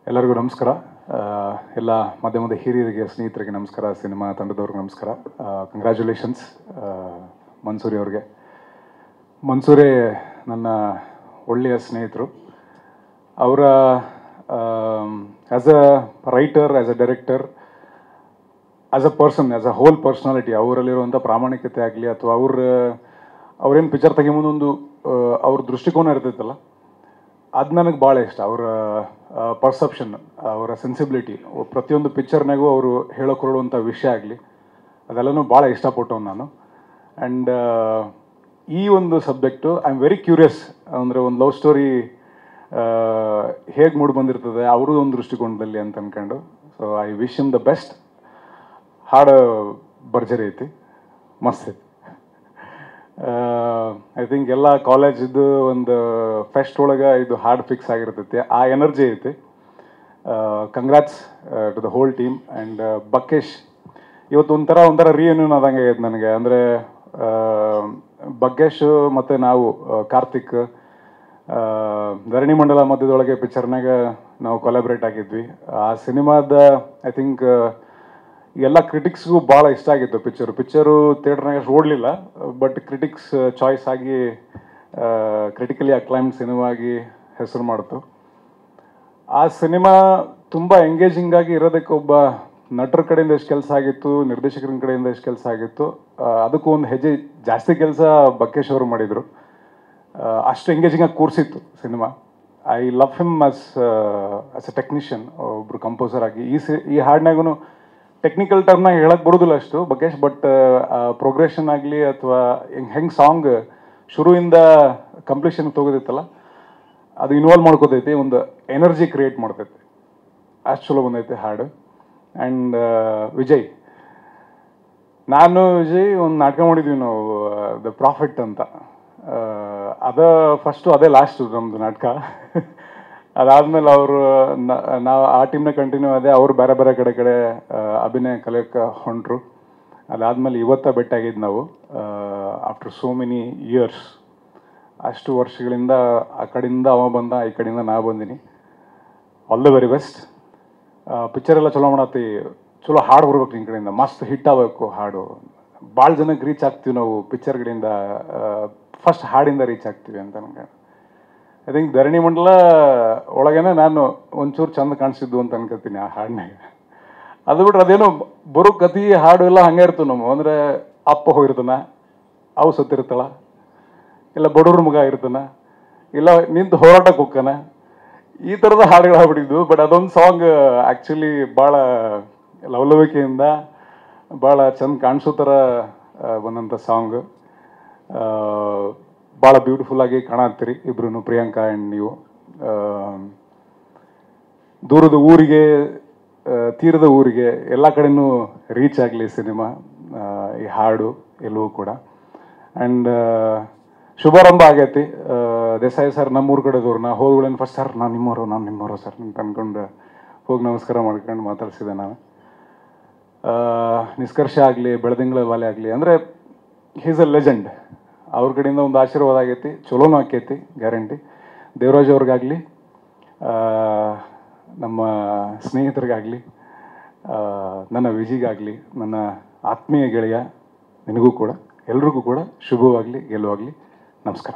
ಎಲ್ಲರಿಗೂ ನಮಸ್ಕಾರ. ಎಲ್ಲ ಮಧ್ಯೆ ಹಿರಿಯರಿಗೆ ಸ್ನೇಹಿತರಿಗೆ ನಮಸ್ಕಾರ, ಸಿನಿಮಾ ತಂಡದವ್ರಿಗೆ ನಮಸ್ಕಾರ. ಕಂಗ್ರ್ಯಾಚುಲೇಷನ್ಸ್ ಮನ್ಸೂರಿ ಅವ್ರಿಗೆ. ಮನ್ಸೂರೇ ನನ್ನ ಒಳ್ಳೆಯ ಸ್ನೇಹಿತರು. ಅವರ as a writer, as a director, as a person, as a whole personality, ಅವರಲ್ಲಿರುವಂಥ ಪ್ರಾಮಾಣಿಕತೆ ಆಗಲಿ ಅಥವಾ ಅವ್ರೇನು ಪಿಕ್ಚರ್ ತೆಗಿಮುಂದೊಂದು ಅವ್ರ ದೃಷ್ಟಿಕೋನ ಇರ್ತೈತಲ್ಲ, ಅದು ನನಗೆ ಭಾಳ ಇಷ್ಟ. ಅವರ ಪರ್ಸೆಪ್ಷನ್, ಅವರ ಸೆನ್ಸಿಬಿಲಿಟಿ, ಪ್ರತಿಯೊಂದು ಪಿಕ್ಚರ್ನಾಗೂ ಅವರು ಹೇಳೋಕೊಡುವಂಥ ವಿಷಯ ಆಗಲಿ, ಅದೆಲ್ಲನೂ ಭಾಳ ಇಷ್ಟಪಟ್ಟವನು ನಾನು. ಆ್ಯಂಡ್ ಈ ಒಂದು subject I am very curious. ಅಂದರೆ ಒಂದು ಲವ್ ಸ್ಟೋರಿ ಹೇಗೆ ಮೂಡಿ ಬಂದಿರ್ತದೆ ಅವ್ರದ್ದು ಒಂದು ದೃಷ್ಟಿಕೋನದಲ್ಲಿ ಅಂತ ಅಂದ್ಕೊಂಡು, so I wish him the best. ಹಾಡು ಭರ್ಜರಿ ಐತಿ, ಮಸ್ತ್ ಐತಿ. ಐ ಥಿಂಕ್ ಎಲ್ಲ ಕಾಲೇಜಿದ್ದು ಒಂದು ಫೆಸ್ಟ್ ಒಳಗೆ ಇದು ಹಾರ್ಡ್ ಫಿಕ್ಸ್ ಆಗಿರ್ತೈತಿ, ಆ ಎನರ್ಜಿ ಐತಿ. Congrats to the whole team. And Bakkesh ಇವತ್ತು ಒಂಥರ ರಿಯೂನಿಯನ್ ಆದಂಗೆ ಆಗೈತೆ ನನಗೆ. ಅಂದರೆ ಬಗ್ಗೇಶ್ ಮತ್ತು ನಾವು ಕಾರ್ತಿಕ್ ಧರಣಿ ಮಂಡಲ ಮಧ್ಯದೊಳಗೆ ಪಿಕ್ಚರ್ನಾಗ ನಾವು ಕೊಲಾಬ್ರೇಟ್ ಆಗಿದ್ವಿ. ಆ ಸಿನಿಮಾದ ಐ ಥಿಂಕ್ ಎಲ್ಲ ಕ್ರಿಟಿಕ್ಸ್ಗೂ ಭಾಳ ಇಷ್ಟ ಆಗಿತ್ತು ಪಿಕ್ಚರು ಥಿಯೇಟ್ರ್ನಾಗ ಅಷ್ಟು ಓಡಲಿಲ್ಲ, ಬಟ್ ಕ್ರಿಟಿಕ್ಸ್ ಚಾಯ್ಸ್ ಆಗಿ ಕ್ರಿಟಿಕಲಿ ಅಕ್ಲೈಮ್ಡ್ ಸಿನಿಮಾ ಆಗಿ ಹೆಸರು ಮಾಡಿತು. ಆ ಸಿನಿಮಾ ತುಂಬ ಎಂಗೇಜಿಂಗ್ ಆಗಿ ಇರೋದಕ್ಕೆ ಒಬ್ಬ ನಟರ ಕಡೆಯಿಂದ ಎಷ್ಟು ಕೆಲಸ ಆಗಿತ್ತು, ನಿರ್ದೇಶಕರ ಕಡೆಯಿಂದ ಎಷ್ಟು ಕೆಲಸ ಆಗಿತ್ತು, ಅದಕ್ಕೂ ಒಂದು ಹೆಜ್ಜೆ ಜಾಸ್ತಿ ಕೆಲಸ ಬಕ್ಕೇಶ್ ಅವರು ಮಾಡಿದರು. ಅಷ್ಟು ಎಂಗೇಜಿಂಗ್ ಆಗಿ ಕೂರಿಸಿತ್ತು cinema. I love him as a technician, ಒಬ್ಬರು ಕಂಪೋಸರ್ ಆಗಿ. ಈ ಹಾಡಿನಾಗೂ ಟೆಕ್ನಿಕಲ್ ಟರ್ಮ್ನಾಗ ಹೇಳಕ್ಕೆ ಬರೋದಿಲ್ಲ ಅಷ್ಟು ಬಗ್ಗೇಶ್, ಬಟ್ ಪ್ರೋಗ್ರೆಷನ್ ಆಗಲಿ ಅಥವಾ ಹೆಂಗೆ ಸಾಂಗ್ ಶುರುವಿಂದ ಕಂಪ್ಲೀಷನ್ ತೊಗೋದಿತ್ತಲ್ಲ, ಅದು ಇನ್ವಾಲ್ವ್ ಮಾಡ್ಕೋತೈತಿ, ಒಂದು ಎನರ್ಜಿ ಕ್ರಿಯೇಟ್ ಮಾಡ್ತೈತಿ. ಅಷ್ಟು ಚಲೋ ಬಂದೈತೆ ಹಾಡು. ಆ್ಯಂಡ್ ವಿಜಯ್, ನಾನು ವಿಜಯ್ ಒಂದು ನಾಟಕ ಮಾಡಿದ್ವಿ ನಾವು, ದ ಪ್ರಾಫಿಟ್ ಅಂತ. ಅದೇ ಲಾಸ್ಟು ನಮ್ಮದು ನಾಟಕ. ಅದಾದಮೇಲೆ ಅವರು ನಾವು ಆ ಟೀಮ್ನ ಕಂಟಿನ್ಯೂ ಆದೆ. ಅವರು ಬೇರೆ ಬೇರೆ ಕಡೆ ಅಭಿನಯ ಕಲಿಯೋಕ್ಕೆ ಹೊಂಟರು. ಅದಾದಮೇಲೆ ಇವತ್ತ ಭೇಟಿಯಾಗಿದ್ದು ನಾವು, ಆಫ್ಟರ್ ಸೋ ಮೆನಿ ಇಯರ್ಸ್. ಅಷ್ಟು ವರ್ಷಗಳಿಂದ ಆ ಕಡೆಯಿಂದ ಅವ ಬಂದ, ಈ ಕಡೆಯಿಂದ ನಾ ಬಂದೀನಿ. All the very best. ಪಿಕ್ಚರೆಲ್ಲ ಚಲೋ ಮಾಡತ್ತಿ, ಚಲೋ ಹಾಡು ಬರ್ಬೇಕು ನಿನ್ನ ಕಡೆಯಿಂದ, ಮಸ್ತ್ ಹಿಟ್ ಆಗಬೇಕು ಹಾಡು. ಭಾಳ ಜನಕ್ಕೆ ರೀಚ್ ಆಗ್ತೀವಿ ನಾವು ಪಿಕ್ಚರ್ ಕಡೆಯಿಂದ, ಫಸ್ಟ್ ಹಾಡಿಂದ ರೀಚ್ ಆಗ್ತೀವಿ ಅಂತ ನನಗೆ. ಐ ಥಿಂಕ್ ಧರಣಿ ಮಂಡಲ ಒಳಗೇನೆ ನಾನು ಒಂಚೂರು ಚಂದ ಕಾಣಿಸಿದ್ದು ಅಂತ ಅನ್ಕೋತೀನಿ ಆ ಹಾಡಿನಾಗ. ಅದು ಬಿಟ್ರೆ ಅದೇನೋ ಬರೋ ಕತಿ ಹಾಡು ಎಲ್ಲ ಹಂಗೆ ಇರ್ತವೆ ನಮ್ಮ. ಅಂದರೆ ಅಪ್ಪ ಹೋಗಿರ್ತಾನ, ಅವು ಸತ್ತಿರ್ತಾಳ, ಇಲ್ಲ ಬಡವ್ರ ಮಗ ಇರ್ತಾನ, ಇಲ್ಲ ನಿಂತು ಹೋರಾಟಕ್ಕೆ ಹೋಗ್ತಾನ, ಈ ಥರದ ಹಾಡುಗಳು ಆಗ್ಬಿಟ್ಟಿದ್ದು. ಬಟ್ ಅದೊಂದು ಸಾಂಗ್ ಆ್ಯಕ್ಚುಲಿ ಭಾಳ ಲವಲವಿಕೆಯಿಂದ ಭಾಳ ಚಂದ ಕಾಣಿಸೋ ಥರ ಬಂದಂಥ ಸಾಂಗ್. ಭಾಳ ಬ್ಯೂಟಿಫುಲ್ಲಾಗಿ ಕಾಣತ್ತೀರಿ ಇಬ್ರು, ಪ್ರಿಯಾಂಕಾ ಆ್ಯಂಡ್ ನೀವು. ದೂರದ ಊರಿಗೆ, ತೀರದ ಊರಿಗೆ, ಎಲ್ಲ ಕಡೆನೂ ರೀಚ್ ಆಗಲಿ ಸಿನಿಮಾ, ಈ ಹಾಡು ಎಲ್ಲವೂ ಕೂಡ. ಆ್ಯಂಡ್ ಶುಭಾರಂಭ ಆಗೈತಿ. ದೇಸಾಯಿ ಸರ್ ನಮ್ಮೂರ ಕಡೆದವ್ರು, ನಾ ಹೋದ್ಗಳೇನು ಫಸ್ಟ್ ಸರ್ ನಾನು ನಿಮ್ಮವರು ಸರ್ ಅಂತ ಅಂದ್ಕೊಂಡು ಹೋಗಿ ನಮಸ್ಕಾರ ಮಾಡ್ಕೊಂಡು ಮಾತಾಡ್ಸಿದೆ ನಾನು. ನಿಷ್ಕರ್ಷ ಆಗಲಿ, ಬೆಳದಿಂಗಳ ವಾಲೆ ಆಗಲಿ, ಅಂದರೆ ಹೀಸ್ ಅ ಲೆಜೆಂಡ್. ಅವ್ರ ಕಡೆಯಿಂದ ಒಂದು ಆಶೀರ್ವಾದ ಆಗೈತಿ, ಚಲೋನೂ ಆಕೈತಿ ಗ್ಯಾರಂಟಿ. ದೇವರಾಜ್ ಅವ್ರಿಗಾಗಲಿ, ನಮ್ಮ ಸ್ನೇಹಿತರಿಗಾಗಲಿ, ನನ್ನ ವಿಜಿಗಾಗಲಿ, ನನ್ನ ಆತ್ಮೀಯ ಗೆಳೆಯ ನಿನಗೂ ಕೂಡ, ಎಲ್ರಿಗೂ ಕೂಡ ಶುಭವಾಗಲಿ, ಗೆಲುವಾಗಲಿ. ನಮಸ್ಕಾರ.